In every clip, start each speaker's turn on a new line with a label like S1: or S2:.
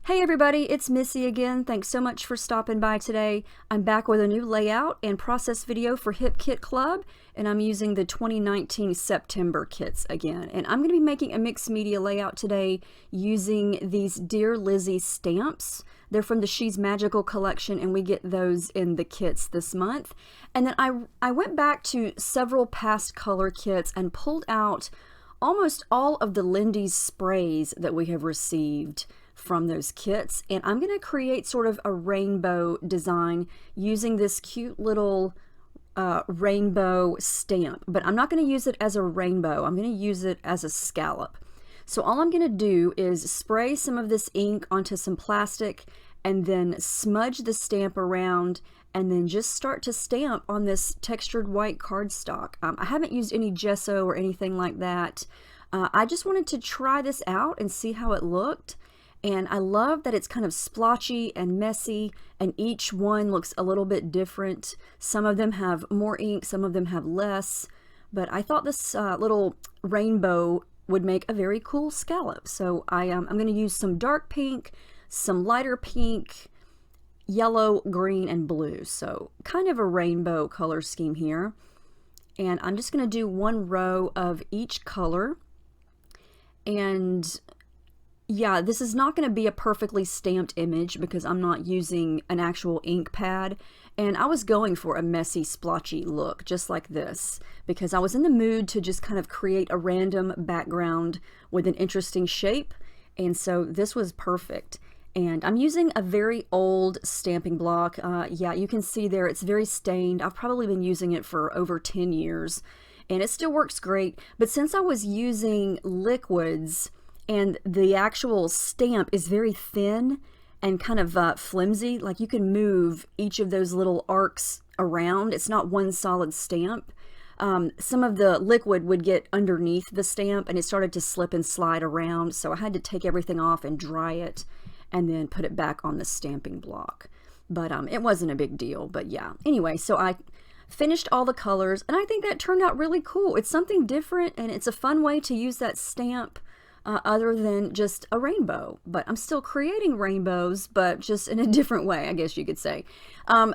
S1: Hey everybody, it's Missy again. Thanks so much for stopping by today. I'm back with a new layout and process video for Hip Kit Club, and I'm using the 2019 September kits again. And I'm going to be making a mixed media layout today using these Dear Lizzie stamps. They're from the She's Magical collection, and we get those in the kits this month. And then I went back to several past color kits and pulled out almost all of the Lindy's sprays that we have received from those kits, and I'm going to create sort of a rainbow design using this cute little rainbow stamp, but I'm not going to use it as a rainbow. I'm going to use it as a scallop. So all I'm going to do is spray some of this ink onto some plastic and then smudge the stamp around and then just start to stamp on this textured white cardstock. I haven't used any gesso or anything like that. I just wanted to try this out and see how it looked. And I love that it's kind of splotchy and messy, and each one looks a little bit different. Some of them have more ink, some of them have less, but I thought this little rainbow would make a very cool scallop. So I'm going to use some dark pink, some lighter pink, yellow, green, and blue. So kind of a rainbow color scheme here. And I'm just going to do one row of each color. And yeah, this is not going to be a perfectly stamped image because I'm not using an actual ink pad, and I was going for a messy, splotchy look just like this because I was in the mood to just kind of create a random background with an interesting shape, and so this was perfect. And I'm using a very old stamping block. Yeah, you can see there it's very stained. I've probably been using it for over 10 years, and it still works great, but since I was using liquids and the actual stamp is very thin and kind of flimsy, like you can move each of those little arcs around. It's not one solid stamp. Some of the liquid would get underneath the stamp and it started to slip and slide around, so I had to take everything off and dry it and then put it back on the stamping block. But it wasn't a big deal, but yeah. Anyway, so I finished all the colors, and I think that turned out really cool. It's something different, and it's a fun way to use that stamp other than just a rainbow. But I'm still creating rainbows, but just in a different way, I guess you could say.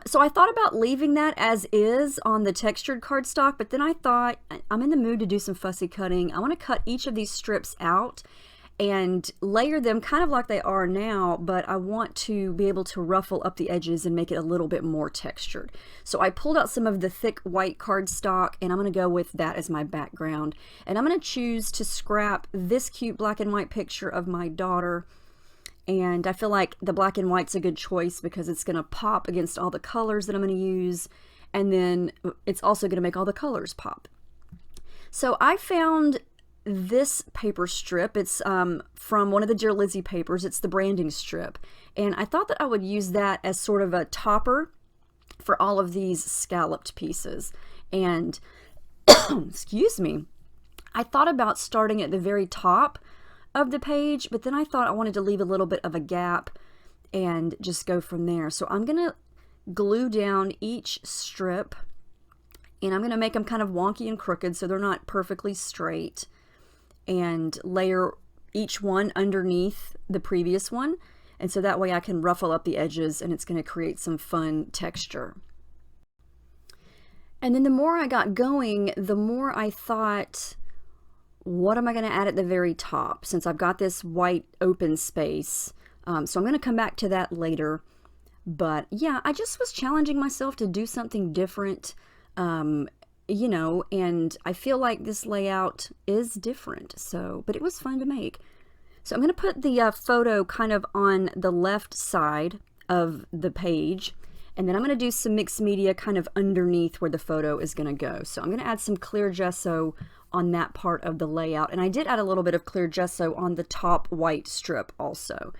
S1: So I thought about leaving that as is on the textured cardstock, but then I thought I'm in the mood to do some fussy cutting. I want to cut each of these strips out and layer them kind of like they are now, but I want to be able to ruffle up the edges and make it a little bit more textured. So I pulled out some of the thick white cardstock, and I'm going to go with that as my background. And I'm going to choose to scrap this cute black and white picture of my daughter. And I feel like the black and white's a good choice because it's going to pop against all the colors that I'm going to use. And then it's also going to make all the colors pop. So I found this paper strip. It's from one of the Dear Lizzie papers. It's the branding strip, and I thought that I would use that as sort of a topper for all of these scalloped pieces. And excuse me, I thought about starting at the very top of the page, but then I thought I wanted to leave a little bit of a gap and just go from there. So I'm gonna glue down each strip, and I'm gonna make them kind of wonky and crooked so they're not perfectly straight, and layer each one underneath the previous one, and so that way I can ruffle up the edges and it's going to create some fun texture. And then the more I got going, the more I thought, what am I going to add at the very top since I've got this white open space? So I'm going to come back to that later, but yeah, I just was challenging myself to do something different. You know, and I feel like this layout is different, but it was fun to make. So I'm going to put the photo kind of on the left side of the page, and then I'm going to do some mixed media kind of underneath where the photo is going to go. So I'm going to add some clear gesso on that part of the layout, and I did add a little bit of clear gesso on the top white strip also.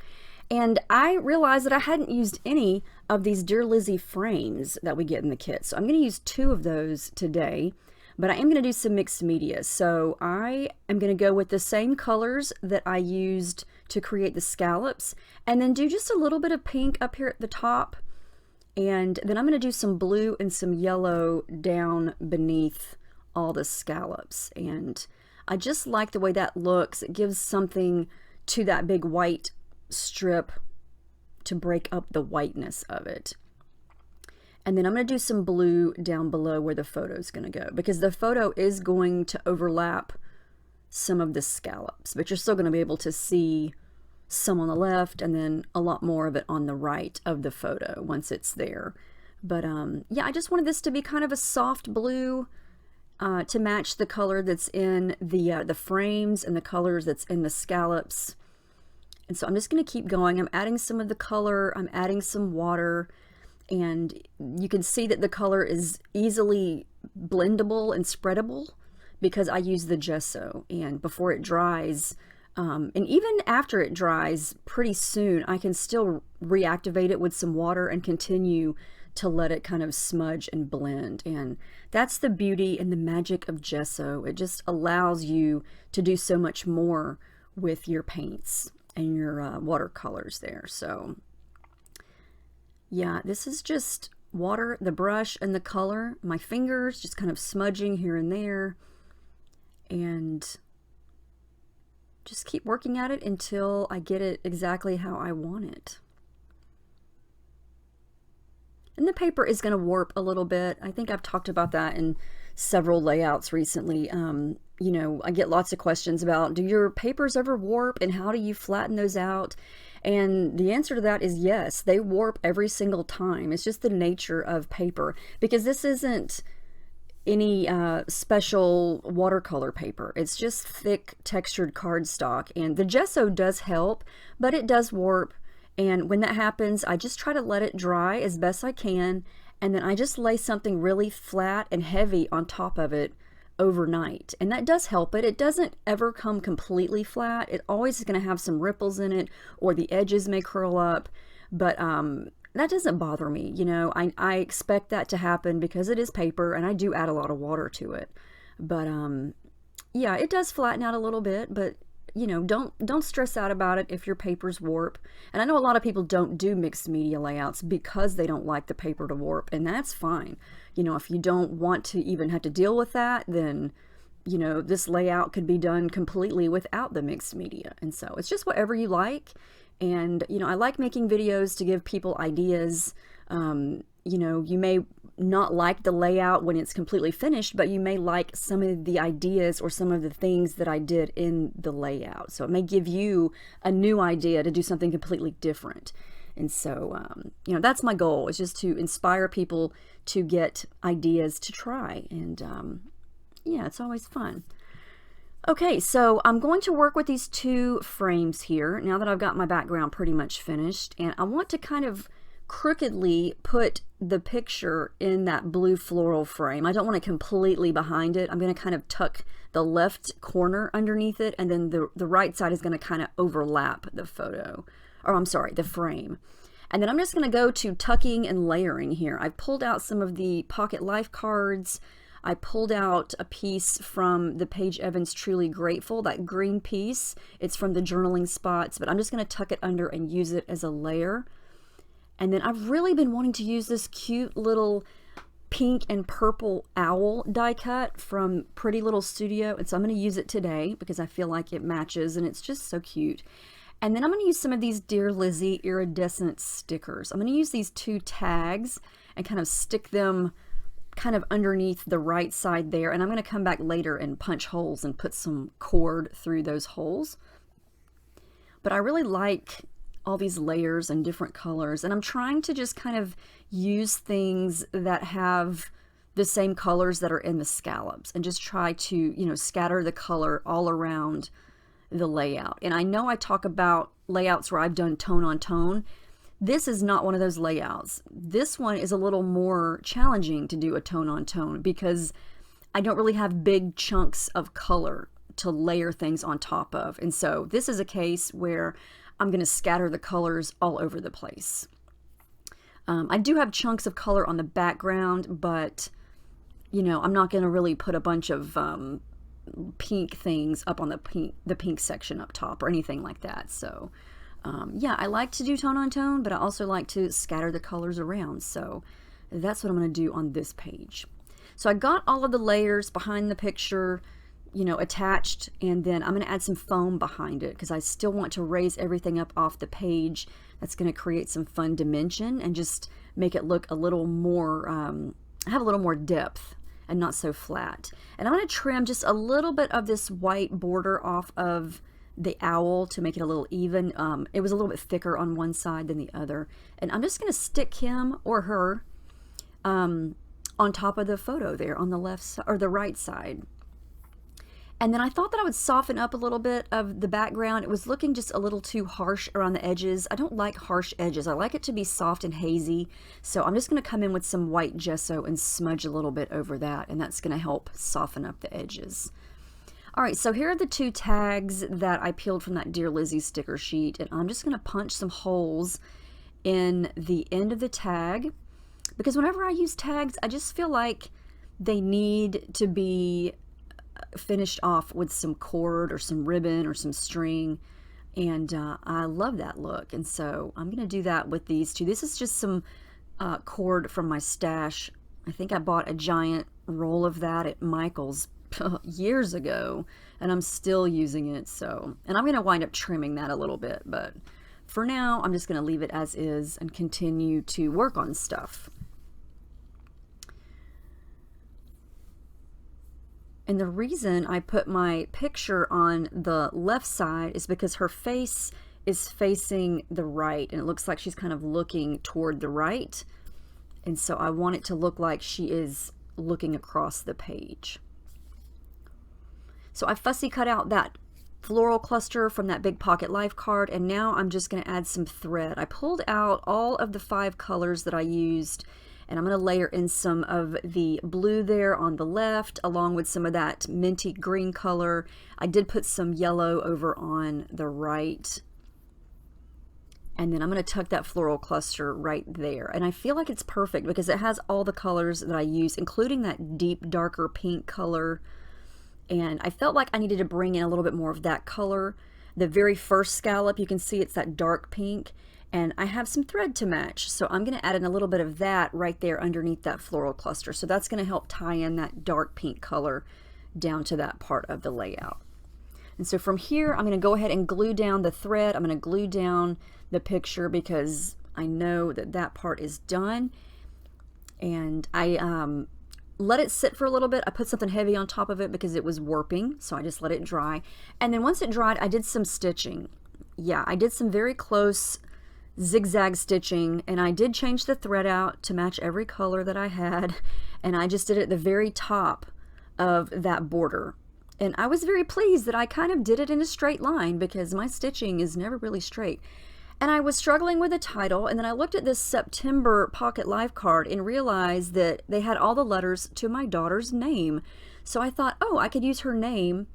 S1: And I realized that I hadn't used any of these Dear Lizzie frames that we get in the kit. So I'm going to use 2 of those today, but I am going to do some mixed media. So I am going to go with the same colors that I used to create the scallops, and then do just a little bit of pink up here at the top. And then I'm going to do some blue and some yellow down beneath all the scallops. And I just like the way that looks. It gives something to that big white strip to break up the whiteness of it. And then I'm going to do some blue down below where the photo is going to go, because the photo is going to overlap some of the scallops, but you're still going to be able to see some on the left and then a lot more of it on the right of the photo once it's there. But yeah, I just wanted this to be kind of a soft blue to match the color that's in the frames and the colors that's in the scallops. And so I'm just going to keep going. I'm adding some of the color, I'm adding some water, and you can see that the color is easily blendable and spreadable because I use the gesso. And before it dries, and even after it dries pretty soon, I can still reactivate it with some water and continue to let it kind of smudge and blend. And that's the beauty and the magic of gesso. It just allows you to do so much more with your paints and your watercolors there. So yeah, this is just water, the brush, and the color. My fingers just kind of smudging here and there, and just keep working at it until I get it exactly how I want it. And the paper is going to warp a little bit. I think I've talked about that in several layouts recently. You know, I get lots of questions about, do your papers ever warp and how do you flatten those out? And the answer to that is yes, they warp every single time. It's just the nature of paper, because this isn't any special watercolor paper. It's just thick textured cardstock, and the gesso does help, but it does warp. And when that happens, I just try to let it dry as best I can, and then I just lay something really flat and heavy on top of it overnight, and that does help it. It doesn't ever come completely flat. It always is going to have some ripples in it, or the edges may curl up, but that doesn't bother me. You know, I expect that to happen because it is paper, and I do add a lot of water to it. But yeah, it does flatten out a little bit, but you know, don't stress out about it if your papers warp. And I know a lot of people don't do mixed media layouts because they don't like the paper to warp, and that's fine. You know, if you don't want to even have to deal with that, then, you know, this layout could be done completely without the mixed media. And so it's just whatever you like. And, you know, I like making videos to give people ideas. You know, you may not like the layout when it's completely finished, but you may like some of the ideas or some of the things that I did in the layout. So it may give you a new idea to do something completely different. And so, you know, that's my goal, is just to inspire people to get ideas to try. And yeah, it's always fun. Okay, so I'm going to work with these two frames here now that I've got my background pretty much finished. And I want to kind of crookedly put the picture in that blue floral frame. I don't want it completely behind it. I'm going to kind of tuck the left corner underneath it, and then the right side is going to kind of overlap the photo, or I'm sorry, the frame. And then I'm just going to go to tucking and layering here. I've pulled out some of the Pocket Life cards. I pulled out a piece from the Paige Evans Truly Grateful, that green piece. It's from the journaling spots, but I'm just going to tuck it under and use it as a layer. And then I've really been wanting to use this cute little pink and purple owl die cut from Pretty Little Studio. And so I'm going to use it today because I feel like it matches and it's just so cute. And then I'm going to use some of these Dear Lizzie iridescent stickers. I'm going to use these two tags and kind of stick them kind of underneath the right side there. And I'm going to come back later and punch holes and put some cord through those holes. But I really like all these layers and different colors, and I'm trying to just kind of use things that have the same colors that are in the scallops and just try to, you know, scatter the color all around the layout. And I know I talk about layouts where I've done tone on tone. This is not one of those layouts. This one is a little more challenging to do a tone on tone because I don't really have big chunks of color to layer things on top of. And so this is a case where I'm going to scatter the colors all over the place. I do have chunks of color on the background, but, you know, I'm not going to really put a bunch of pink things up on the pink section up top or anything like that. So, yeah, I like to do tone on tone, but I also like to scatter the colors around. So that's what I'm going to do on this page. So I got all of the layers behind the picture you know, attached, and then I'm going to add some foam behind it because I still want to raise everything up off the page. That's going to create some fun dimension and just make it look a little more, have a little more depth and not so flat. And I'm going to trim just a little bit of this white border off of the owl to make it a little even. It was a little bit thicker on one side than the other. And I'm just going to stick him or her on top of the photo there on the left side or the right side. And then I thought that I would soften up a little bit of the background. It was looking just a little too harsh around the edges. I don't like harsh edges. I like it to be soft and hazy. So I'm just going to come in with some white gesso and smudge a little bit over that, and that's going to help soften up the edges. All right, so here are the 2 tags that I peeled from that Dear Lizzie sticker sheet, and I'm just going to punch some holes in the end of the tag, because whenever I use tags, I just feel like they need to be finished off with some cord or some ribbon or some string, and I love that look. And so I'm going to do that with these 2. This is just some cord from my stash. I think I bought a giant roll of that at Michael's years ago, and I'm still using it. So, and I'm going to wind up trimming that a little bit, but for now I'm just going to leave it as is and continue to work on stuff. And the reason I put my picture on the left side is because her face is facing the right, and it looks like she's kind of looking toward the right. And so I want it to look like she is looking across the page. So I fussy cut out that floral cluster from that Big Pocket Life card, and now I'm just going to add some thread. I pulled out all of the 5 colors that I used, and I'm going to layer in some of the blue there on the left, along with some of that minty green color. I did put some yellow over on the right. And then I'm going to tuck that floral cluster right there. And I feel like it's perfect because it has all the colors that I use, including that deep, darker pink color. And I felt like I needed to bring in a little bit more of that color. The very first scallop, you can see it's that dark pink. And I have some thread to match, so I'm going to add in a little bit of that right there underneath that floral cluster. So that's going to help tie in that dark pink color down to that part of the layout. And so from here, I'm going to go ahead and glue down the thread. I'm going to glue down the picture because I know that that part is done. And I let it sit for a little bit. I put something heavy on top of it because it was warping, so I just let it dry. And then once it dried, I did some stitching. Yeah, I did some very close zigzag stitching, and I did change the thread out to match every color that I had, and I just did it at the very top of that border. And I was very pleased that I kind of did it in a straight line because my stitching is never really straight. And I was struggling with the title, and then I looked at this September Pocket Life card and realized that they had all the letters to my daughter's name. So I thought, oh, I could use her name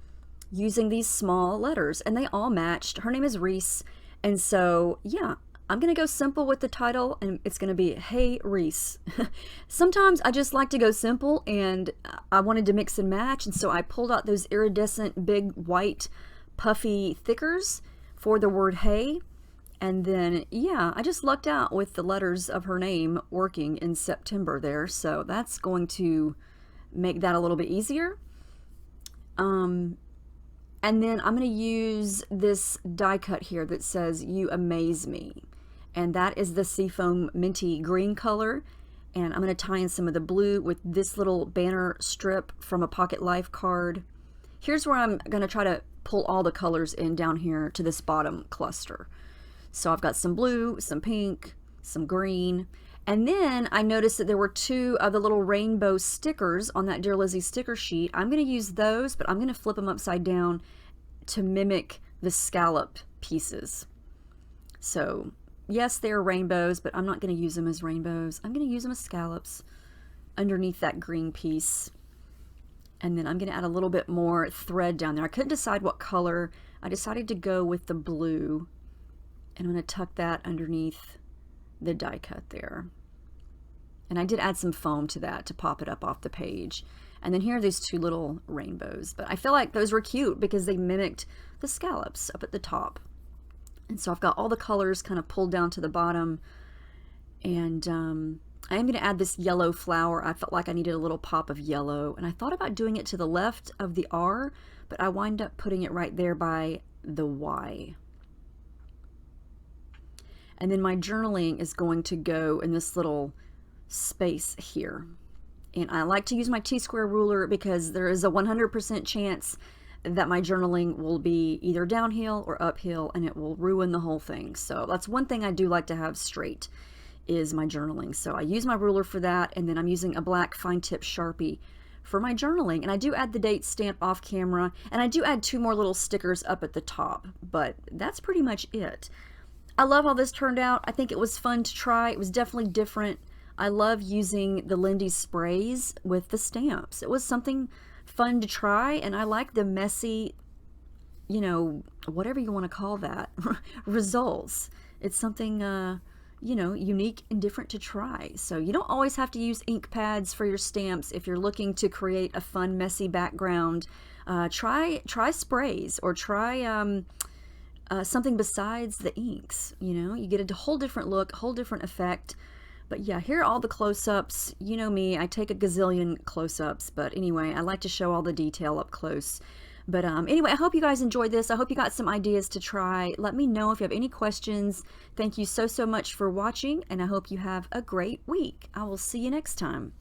S1: using these small letters, and they all matched. Her name is Reese, and so yeah, I'm going to go simple with the title, and it's going to be Hey Reese. Sometimes I just like to go simple, and I wanted to mix and match, and so I pulled out those iridescent big white puffy thickers for the word hey, and then yeah, I just lucked out with the letters of her name working in September there, so that's going to make that a little bit easier. And then I'm going to use this die cut here that says You Amaze Me. And that is the Seafoam Minty Green color. And I'm going to tie in some of the blue with this little banner strip from a Pocket Life card. Here's where I'm going to try to pull all the colors in down here to this bottom cluster. So I've got some blue, some pink, some green. And then I noticed that there were 2 of the little rainbow stickers on that Dear Lizzie sticker sheet. I'm going to use those, but I'm going to flip them upside down to mimic the scallop pieces. So yes, they're rainbows, but I'm not going to use them as rainbows. I'm going to use them as scallops underneath that green piece. And then I'm going to add a little bit more thread down there. I couldn't decide what color. I decided to go with the blue. And I'm going to tuck that underneath the die cut there. And I did add some foam to that to pop it up off the page. And then here are these 2 little rainbows. But I feel like those were cute because they mimicked the scallops up at the top. And so I've got all the colors kind of pulled down to the bottom. And I am going to add this yellow flower. I felt like I needed a little pop of yellow, and I thought about doing it to the left of the R, but I wind up putting it right there by the Y. And then my journaling is going to go in this little space here. And I like to use my T-square ruler because there is a 100% chance that my journaling will be either downhill or uphill, and it will ruin the whole thing. So that's one thing I do like to have straight, is my journaling. So I use my ruler for that, and then I'm using a black fine tip Sharpie for my journaling. And I do add the date stamp off camera, and I do add 2 more little stickers up at the top, but that's pretty much it. I love how this turned out. I think it was fun to try. It was definitely different. I love using the Lindy sprays with the stamps. It was something fun to try, and I like the messy, you know, whatever you want to call that, results. It's something, you know, unique and different to try. So you don't always have to use ink pads for your stamps if you're looking to create a fun, messy background. Try sprays, or try something besides the inks. You know, you get a whole different look, a whole different effect. But yeah, here are all the close-ups. You know me, I take a gazillion close-ups, but anyway, I like to show all the detail up close. But anyway, I hope you guys enjoyed this. I hope you got some ideas to try. Let me know if you have any questions. Thank you so much for watching, and I hope you have a great week. I will see you next time.